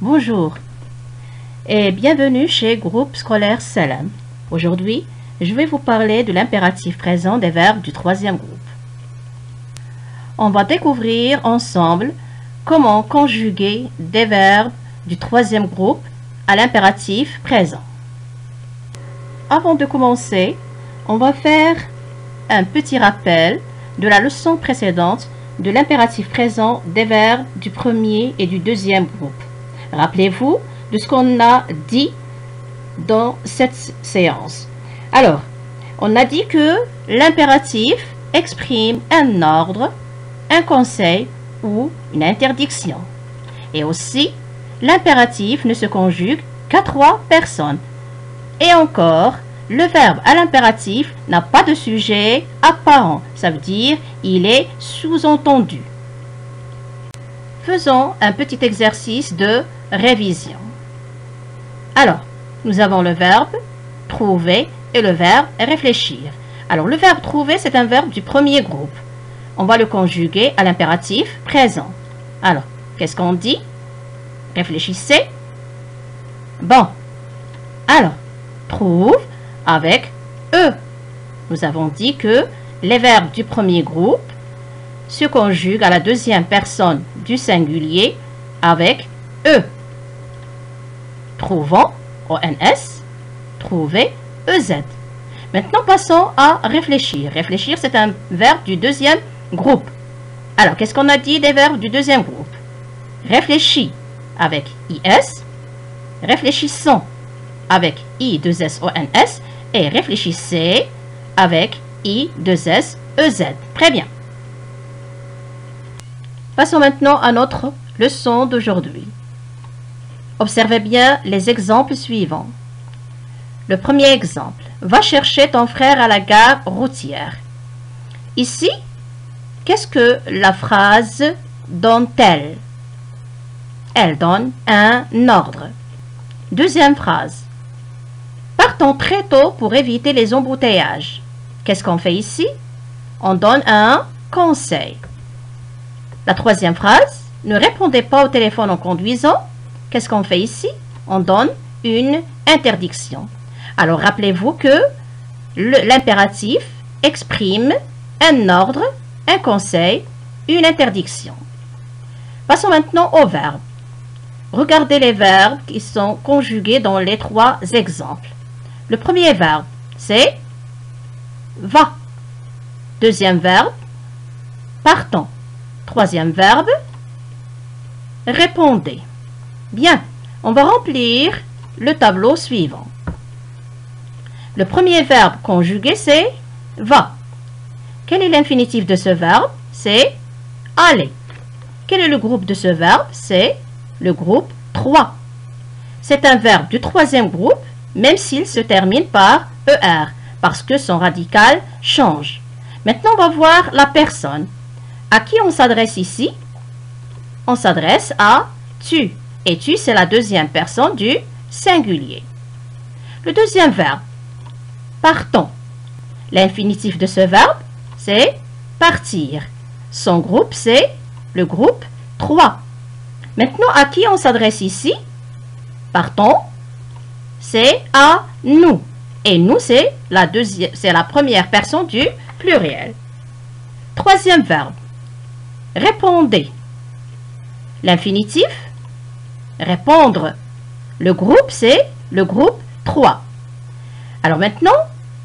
Bonjour et bienvenue chez Groupe Scolaire Salam. Aujourd'hui, je vais vous parler de l'impératif présent des verbes du troisième groupe. On va découvrir ensemble comment conjuguer des verbes du troisième groupe à l'impératif présent. Avant de commencer, on va faire un petit rappel de la leçon précédente de l'impératif présent des verbes du premier et du deuxième groupe. Rappelez-vous de ce qu'on a dit dans cette séance. Alors, on a dit que l'impératif exprime un ordre, un conseil ou une interdiction. Et aussi, l'impératif ne se conjugue qu'à 3 personnes. Et encore, le verbe à l'impératif n'a pas de sujet apparent. Ça veut dire il est sous-entendu. Faisons un petit exercice de révision. Alors, nous avons le verbe trouver et le verbe réfléchir. Alors, le verbe trouver, c'est un verbe du premier groupe. On va le conjuguer à l'impératif présent. Alors, qu'est-ce qu'on dit? Réfléchissez. Bon. Alors, trouve avec eux. Nous avons dit que les verbes du premier groupe se conjuguent à la deuxième personne du singulier avec eux. Trouvons, ONS, trouver, EZ. Maintenant, passons à réfléchir. Réfléchir, c'est un verbe du deuxième groupe. Alors, qu'est-ce qu'on a dit des verbes du deuxième groupe? Réfléchis avec IS, réfléchissons avec I2SONS et réfléchissez avec I2SEZ. Très bien. Passons maintenant à notre leçon d'aujourd'hui. Observez bien les exemples suivants. Le premier exemple. Va chercher ton frère à la gare routière. Ici, qu'est-ce que la phrase donne-t-elle? Elle donne un ordre. Deuxième phrase. Partons très tôt pour éviter les embouteillages. Qu'est-ce qu'on fait ici? On donne un conseil. La troisième phrase. Ne répondez pas au téléphone en conduisant. Qu'est-ce qu'on fait ici? On donne une interdiction. Alors, rappelez-vous que l'impératif exprime un ordre, un conseil, une interdiction. Passons maintenant aux verbes. Regardez les verbes qui sont conjugués dans les 3 exemples. Le premier verbe, c'est va. Deuxième verbe, partons. Troisième verbe, répondez. Bien, on va remplir le tableau suivant. Le premier verbe conjugué, c'est va. Quel est l'infinitif de ce verbe? C'est aller. Quel est le groupe de ce verbe? C'est le groupe 3. C'est un verbe du troisième groupe, même s'il se termine par ER, parce que son radical change. Maintenant, on va voir la personne. À qui on s'adresse ici? On s'adresse à tu. Et tu, c'est la deuxième personne du singulier. Le deuxième verbe, partons. L'infinitif de ce verbe, c'est partir. Son groupe, c'est le groupe 3. Maintenant, à qui on s'adresse ici? Partons, c'est à nous. Et nous, c'est la première personne du pluriel. Troisième verbe, répondez. L'infinitif, répondre. Le groupe, c'est le groupe 3. Alors maintenant,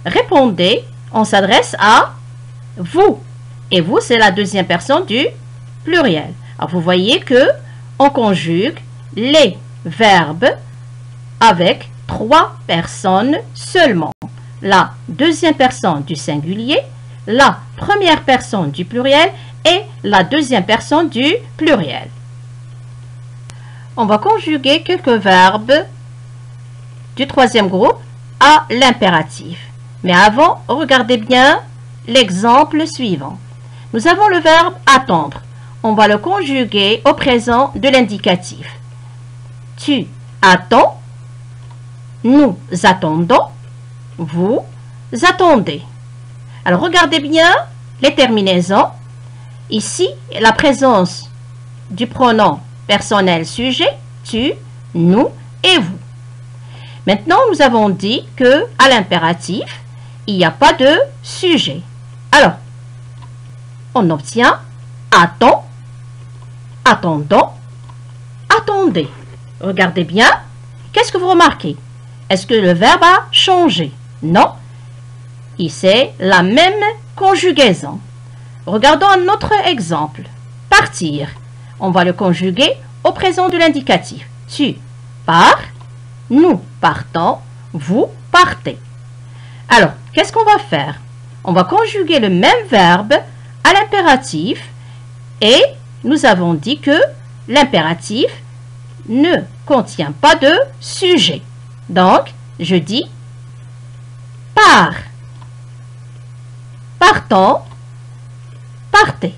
répondez, on s'adresse à vous. Et vous, c'est la deuxième personne du pluriel. Alors vous voyez que on conjugue les verbes avec 3 personnes seulement. La deuxième personne du singulier, la première personne du pluriel et la deuxième personne du pluriel. On va conjuguer quelques verbes du troisième groupe à l'impératif. Mais avant, regardez bien l'exemple suivant. Nous avons le verbe attendre. On va le conjuguer au présent de l'indicatif. Tu attends, nous attendons, vous attendez. Alors regardez bien les terminaisons. Ici, la présence du pronom personnel sujet tu, nous et vous. Maintenant, nous avons dit que à l'impératif, il n'y a pas de sujet. Alors, on obtient attend, attendons, attendez. Regardez bien. Qu'est-ce que vous remarquez? Est-ce que le verbe a changé? Non. C'est la même conjugaison. Regardons un autre exemple. Partir. On va le conjuguer au présent de l'indicatif. Tu pars, nous partons, vous partez. Alors, qu'est-ce qu'on va faire? On va conjuguer le même verbe à l'impératif et nous avons dit que l'impératif ne contient pas de sujet. Donc, je dis pars, partons, partez.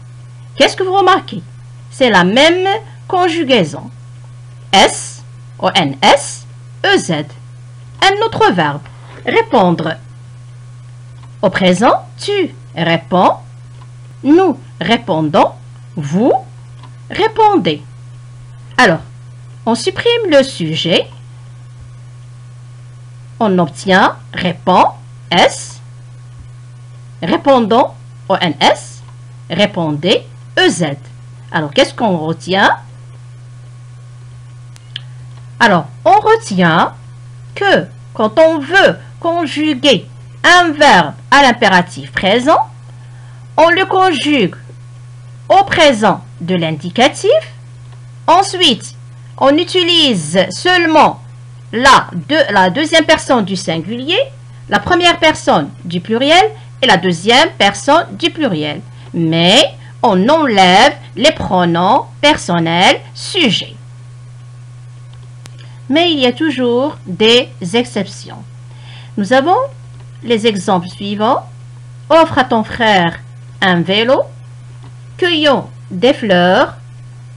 Qu'est-ce que vous remarquez? C'est la même conjugaison. S, O-N-S, E-Z. Un autre verbe. Répondre. Au présent, tu réponds, nous répondons, vous répondez. Alors, on supprime le sujet. On obtient répond, S, répondons, O-N-S, répondez, E-Z. Alors, qu'est-ce qu'on retient? Alors, on retient que quand on veut conjuguer un verbe à l'impératif présent, on le conjugue au présent de l'indicatif. Ensuite, on utilise seulement la deuxième personne du singulier, la première personne du pluriel et la deuxième personne du pluriel. Mais on enlève les pronoms personnels sujets. Mais il y a toujours des exceptions. Nous avons les exemples suivants. Offre à ton frère un vélo. Cueillons des fleurs.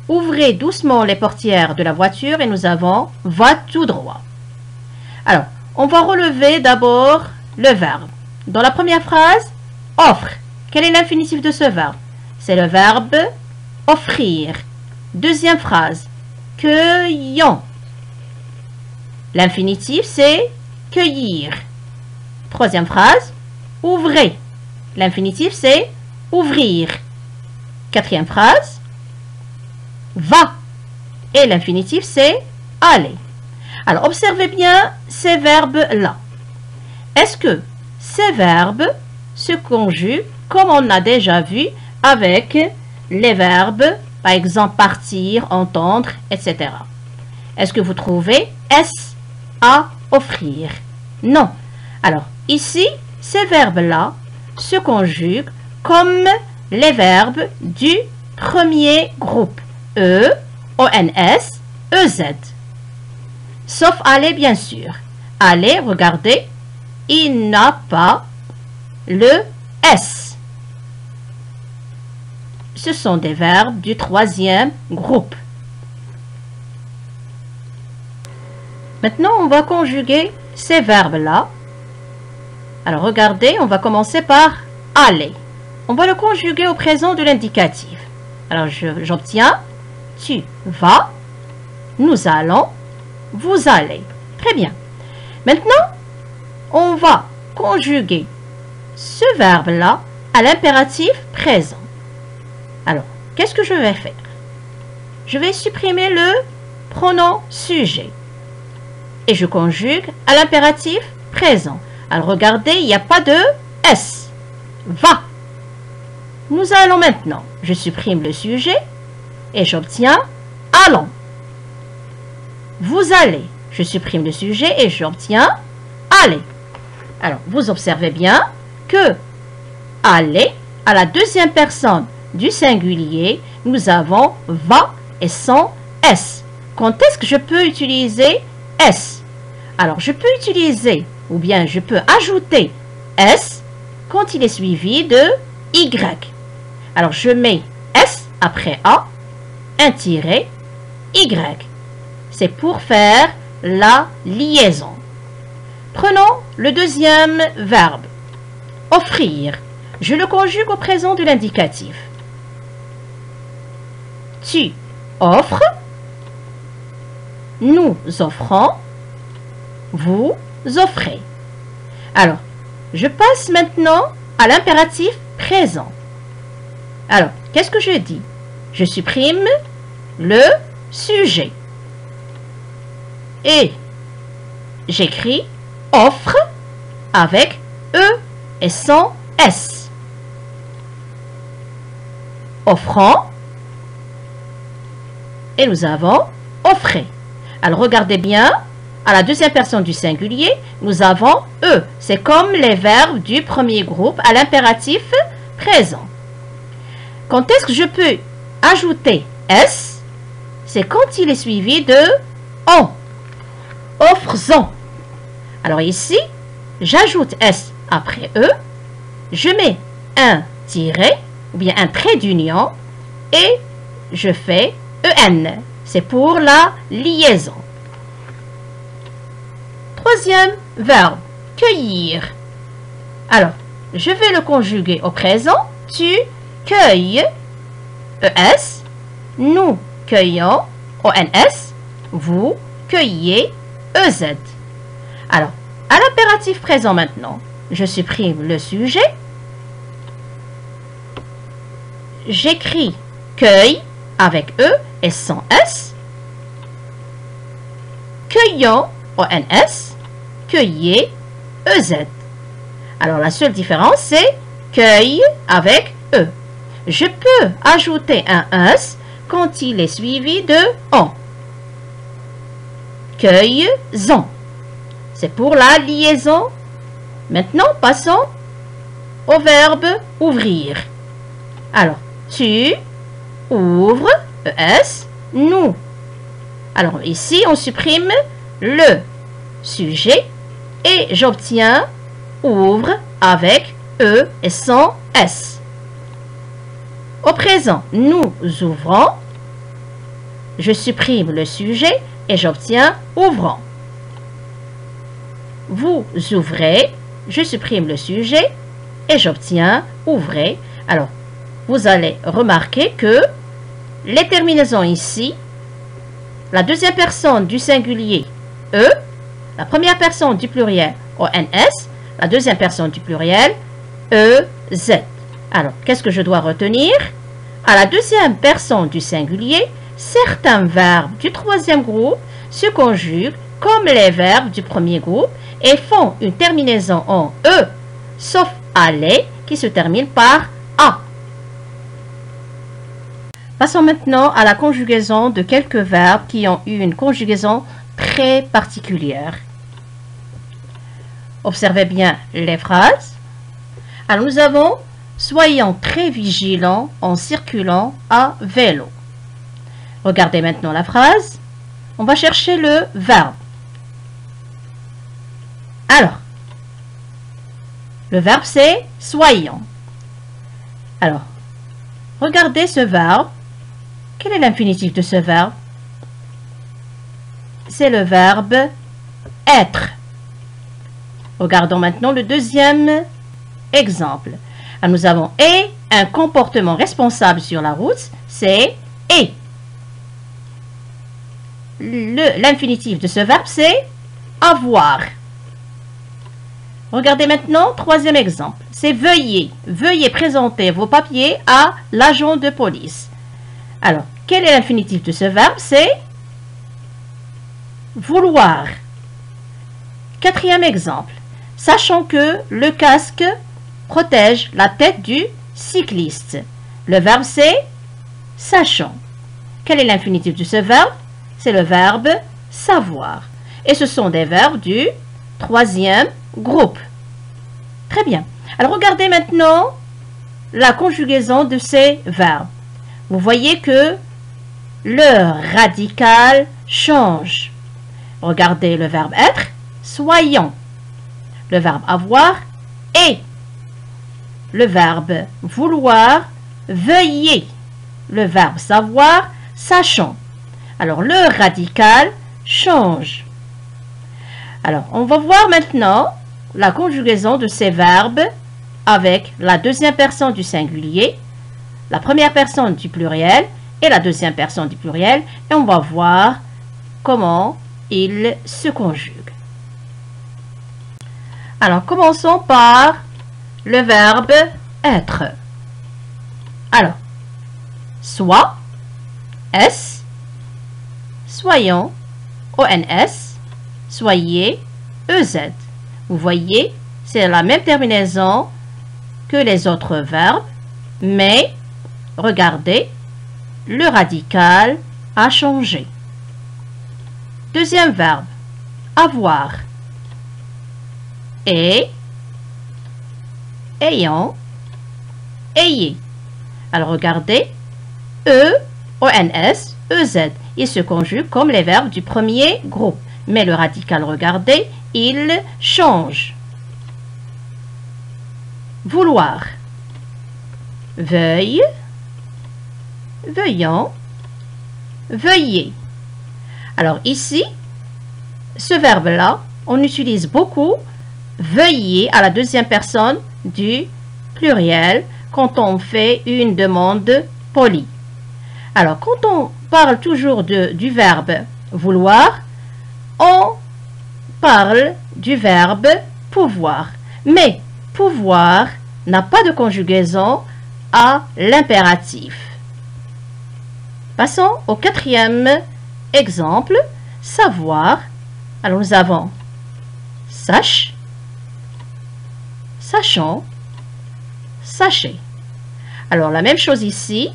Ouvrez doucement les portières de la voiture et nous avons va tout droit. Alors, on va relever d'abord le verbe. Dans la première phrase, offre. Quel est l'infinitif de ce verbe? C'est le verbe offrir. Deuxième phrase, cueillons. L'infinitif, c'est cueillir. Troisième phrase, ouvrez. L'infinitif, c'est ouvrir. Quatrième phrase, va. Et l'infinitif, c'est aller. Alors, observez bien ces verbes-là. Est-ce que ces verbes se conjuguent comme on a déjà vu avec les verbes, par exemple, partir, entendre, etc. Est-ce que vous trouvez S à offrir? Non. Alors, ici, ces verbes-là se conjuguent comme les verbes du premier groupe. E, O-N-S, E-Z. Sauf aller, bien sûr. Aller, regardez, il n'a pas le S. Ce sont des verbes du troisième groupe. Maintenant, on va conjuguer ces verbes-là. Alors, regardez, on va commencer par aller. On va le conjuguer au présent de l'indicatif. Alors, j'obtiens tu vas, nous allons, vous allez. Très bien. Maintenant, on va conjuguer ce verbe-là à l'impératif présent. Alors, qu'est-ce que je vais faire? Je vais supprimer le pronom sujet. Et je conjugue à l'impératif présent. Alors, regardez, il n'y a pas de S. Va. Nous allons maintenant. Je supprime le sujet et j'obtiens allons. Vous allez. Je supprime le sujet et j'obtiens aller. Alors, vous observez bien que aller, à la deuxième personne du singulier, nous avons va et sans S. Quand est-ce que je peux utiliser S? Alors, je peux utiliser ou bien je peux ajouter S quand il est suivi de Y. Alors, je mets S après A, un tiret, Y. C'est pour faire la liaison. Prenons le deuxième verbe, offrir. Je le conjugue au présent de l'indicatif. Tu offres, nous offrons, vous offrez. Alors, je passe maintenant à l'impératif présent. Alors, qu'est-ce que je dis? Je supprime le sujet. Et j'écris offre avec E et sans S. Offrant. Et nous avons offrez. Alors, regardez bien. À la deuxième personne du singulier, nous avons E. C'est comme les verbes du premier groupe à l'impératif présent. Quand est-ce que je peux ajouter S? C'est quand il est suivi de on. Offres-en. Alors ici, j'ajoute S après E. Je mets un tiret ou bien un trait d'union et je fais EN. C'est pour la liaison. Troisième verbe, cueillir. Alors, je vais le conjuguer au présent. Tu cueilles, ES. Nous cueillons, ONS. Vous cueillez, EZ. Alors, à l'impératif présent maintenant, je supprime le sujet. J'écris cueille avec E et sans S. Cueillons, ONS. Cueillez, EZ. Alors, la seule différence, c'est cueille avec E. Je peux ajouter un S quand il est suivi de on. Cueille-en. C'est pour la liaison. Maintenant, passons au verbe ouvrir. Alors, tu ouvres, ES, nous. Alors, ici, on supprime le sujet et j'obtiens ouvre avec E et sans S. Au présent, nous ouvrons. Je supprime le sujet et j'obtiens ouvrant. Vous ouvrez. Je supprime le sujet et j'obtiens ouvrez. Alors, vous allez remarquer que les terminaisons ici, la deuxième personne du singulier E, la première personne du pluriel ONS, la deuxième personne du pluriel EZ. Alors, qu'est-ce que je dois retenir? À la deuxième personne du singulier, certains verbes du troisième groupe se conjuguent comme les verbes du premier groupe et font une terminaison en E, sauf aller qui se termine par A. Passons maintenant à la conjugaison de quelques verbes qui ont eu une conjugaison très particulière. Observez bien les phrases. Alors nous avons « Soyons très vigilants en circulant à vélo ». Regardez maintenant la phrase. On va chercher le verbe. Alors, le verbe c'est « soyons ». Alors, regardez ce verbe. Quel est l'infinitif de ce verbe? C'est le verbe « être ». Regardons maintenant le deuxième exemple. Alors, nous avons « et », un comportement responsable sur la route, c'est « et ». L'infinitif de ce verbe, c'est « avoir ». Regardez maintenant, troisième exemple, c'est « veuillez ». Veuillez présenter vos papiers à l'agent de police. Alors, quel est l'infinitif de ce verbe? C'est « vouloir ». Quatrième exemple, sachant que le casque protège la tête du cycliste. Le verbe c'est « sachant ». Quel est l'infinitif de ce verbe? C'est le verbe « savoir ». Et ce sont des verbes du troisième groupe. Très bien. Alors, regardez maintenant la conjugaison de ces verbes. Vous voyez que le radical change. Regardez le verbe être, soyons. Le verbe avoir, et. Le verbe vouloir, veuillez. Le verbe savoir, sachant. Alors, le radical change. Alors, on va voir maintenant la conjugaison de ces verbes avec la deuxième personne du singulier, la première personne du pluriel et la deuxième personne du pluriel. Et on va voir comment il se conjugue. Alors, commençons par le verbe être. Alors, soit, S, soyons, ONS, soyez, EZ. Vous voyez, c'est la même terminaison que les autres verbes, mais regardez, le radical a changé. Deuxième verbe, avoir. Et, ayant, ayez. Alors regardez, E, ONS, EZ. Ils se conjuguent comme les verbes du premier groupe. Mais le radical, regardez, il change. Vouloir. Veuille, veuillant, veuillez. Alors ici, ce verbe-là, on utilise beaucoup veuillez à la deuxième personne du pluriel quand on fait une demande polie. Alors, quand on parle toujours du verbe vouloir, on parle du verbe pouvoir. Mais pouvoir n'a pas de conjugaison à l'impératif. Passons au quatrième exemple, savoir. Alors, nous avons sache, sachant, sachez. Alors, la même chose ici,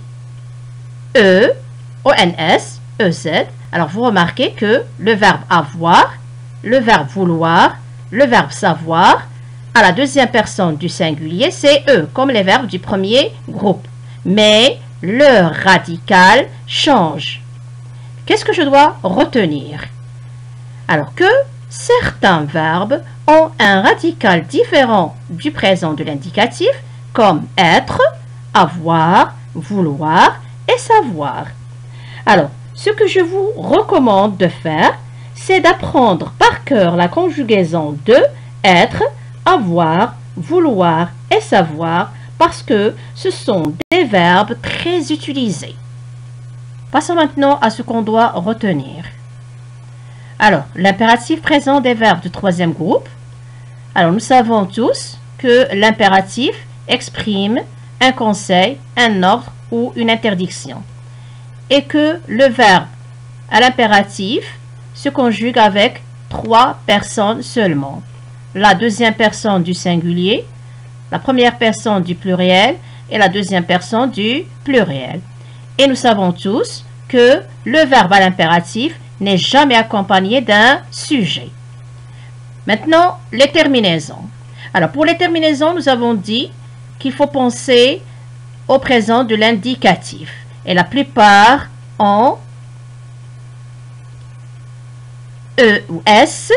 E, ONS, EZ. Alors, vous remarquez que le verbe avoir, le verbe vouloir, le verbe savoir, à la deuxième personne du singulier, c'est E, comme les verbes du premier groupe. Mais le radical change. Qu'est-ce que je dois retenir? Alors que certains verbes ont un radical différent du présent de l'indicatif, comme être, avoir, vouloir et savoir. Alors, ce que je vous recommande de faire, c'est d'apprendre par cœur la conjugaison de être, avoir, vouloir et savoir parce que ce sont des verbes très utilisés. Passons maintenant à ce qu'on doit retenir. Alors, l'impératif présent des verbes du troisième groupe. Alors, nous savons tous que l'impératif exprime un conseil, un ordre ou une interdiction. Et que le verbe à l'impératif se conjugue avec 3 personnes seulement. La deuxième personne du singulier, la première personne du pluriel et la deuxième personne du pluriel. Et nous savons tous que le verbe à l'impératif n'est jamais accompagné d'un sujet. Maintenant, les terminaisons. Alors, pour les terminaisons, nous avons dit qu'il faut penser au présent de l'indicatif. Et la plupart ont E ou S,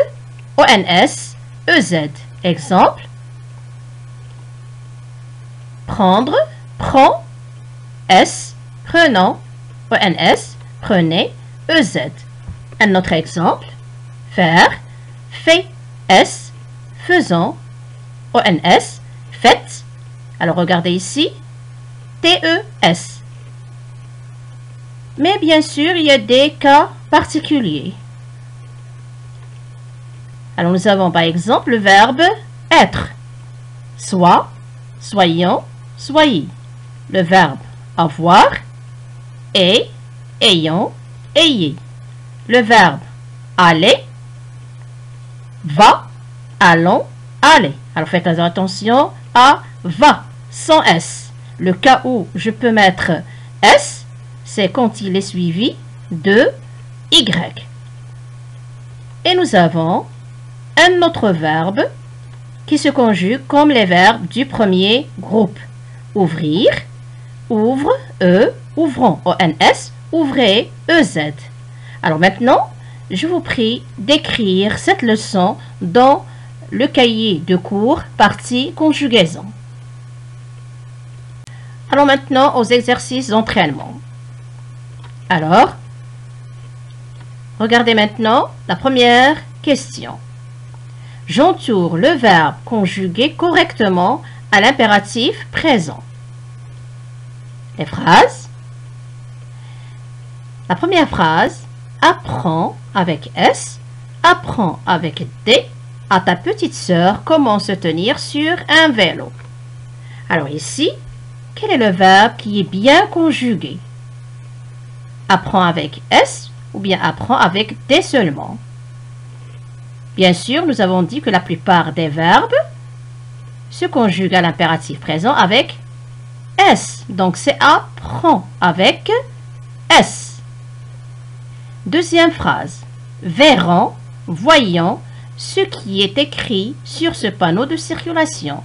ONS, EZ. Exemple. Prendre, prend, S, prenant, ONS, prenez, EZ. Un autre exemple. Faire, fait, S, faisant, ONS, faites. Alors regardez ici, TES. Mais bien sûr, il y a des cas particuliers. Alors nous avons par exemple le verbe être. Soit, soyons, soyez. Le verbe avoir. Et, ayons, ayez. Le verbe aller. Va, allons, allez. Alors faites attention à va, sans S. Le cas où je peux mettre S, c'est quand il est suivi de Y. Et nous avons un autre verbe qui se conjugue comme les verbes du premier groupe. Ouvrir, ouvre, ouvrons, ONS, ouvrez, EZ. Alors maintenant, je vous prie d'écrire cette leçon dans le cahier de cours, partie conjugaison. Alors maintenant, aux exercices d'entraînement. Alors, regardez maintenant la première question. J'entoure le verbe conjugué correctement à l'impératif présent. Les phrases. La première phrase, apprends avec S, apprends avec D à ta petite sœur comment se tenir sur un vélo. Alors ici, quel est le verbe qui est bien conjugué? Apprends avec S ou bien apprends avec D seulement? Bien sûr, nous avons dit que la plupart des verbes se conjuguent à l'impératif présent avec S. Donc c'est apprends avec S. Deuxième phrase. Verront, voyant ce qui est écrit sur ce panneau de circulation.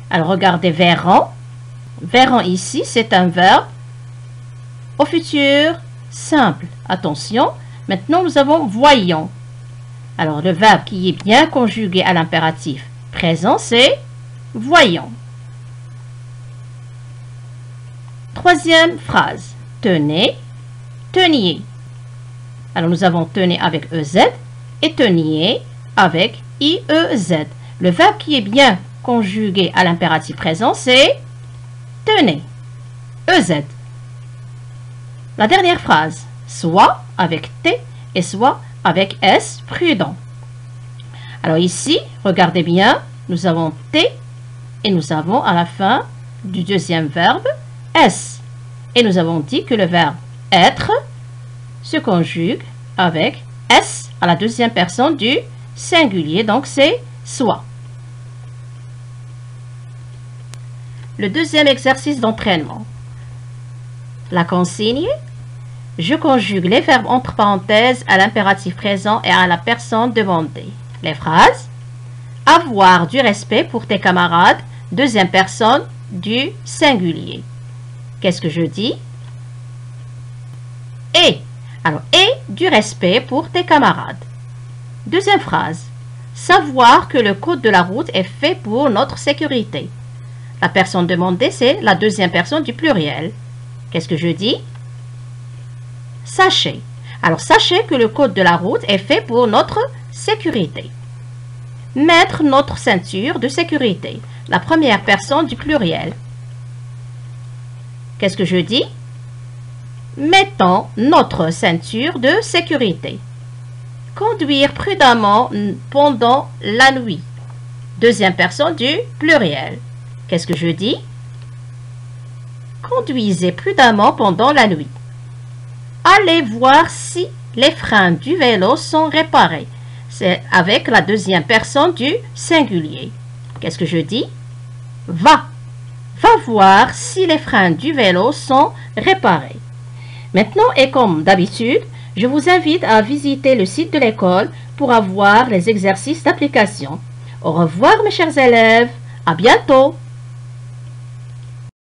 Alors regardez verront. Verront ici, c'est un verbe au futur simple. Attention, maintenant nous avons voyant. Alors le verbe qui est bien conjugué à l'impératif présent, c'est voyant. Troisième phrase. Tenez, teniez. Alors nous avons tenez avec EZ et teniez avec IEZ. Le verbe qui est bien conjugué à l'impératif présent, c'est tenez, EZ. La dernière phrase. Soit avec T et soit avec S, prudent. Alors ici, regardez bien, nous avons T et nous avons à la fin du deuxième verbe S. Et nous avons dit que le verbe être se conjugue avec S à la deuxième personne du singulier, donc c'est soit. Le deuxième exercice d'entraînement. La consigne. Je conjugue les verbes entre parenthèses à l'impératif présent et à la personne demandée. Les phrases. Avoir du respect pour tes camarades, deuxième personne du singulier. Qu'est-ce que je dis? Et. Alors, et du respect pour tes camarades. Deuxième phrase. Savoir que le code de la route est fait pour notre sécurité. La personne demandée, c'est la deuxième personne du pluriel. Qu'est-ce que je dis? Sachez. Alors, sachez que le code de la route est fait pour notre sécurité. Mettre notre ceinture de sécurité. La première personne du pluriel. Qu'est-ce que je dis? Mettons notre ceinture de sécurité. Conduire prudemment pendant la nuit. Deuxième personne du pluriel. Qu'est-ce que je dis? Conduisez prudemment pendant la nuit. Allez voir si les freins du vélo sont réparés. C'est avec la deuxième personne du singulier. Qu'est-ce que je dis? Va. Va voir si les freins du vélo sont réparés. Maintenant, et comme d'habitude, je vous invite à visiter le site de l'école pour avoir les exercices d'application. Au revoir mes chers élèves. À bientôt.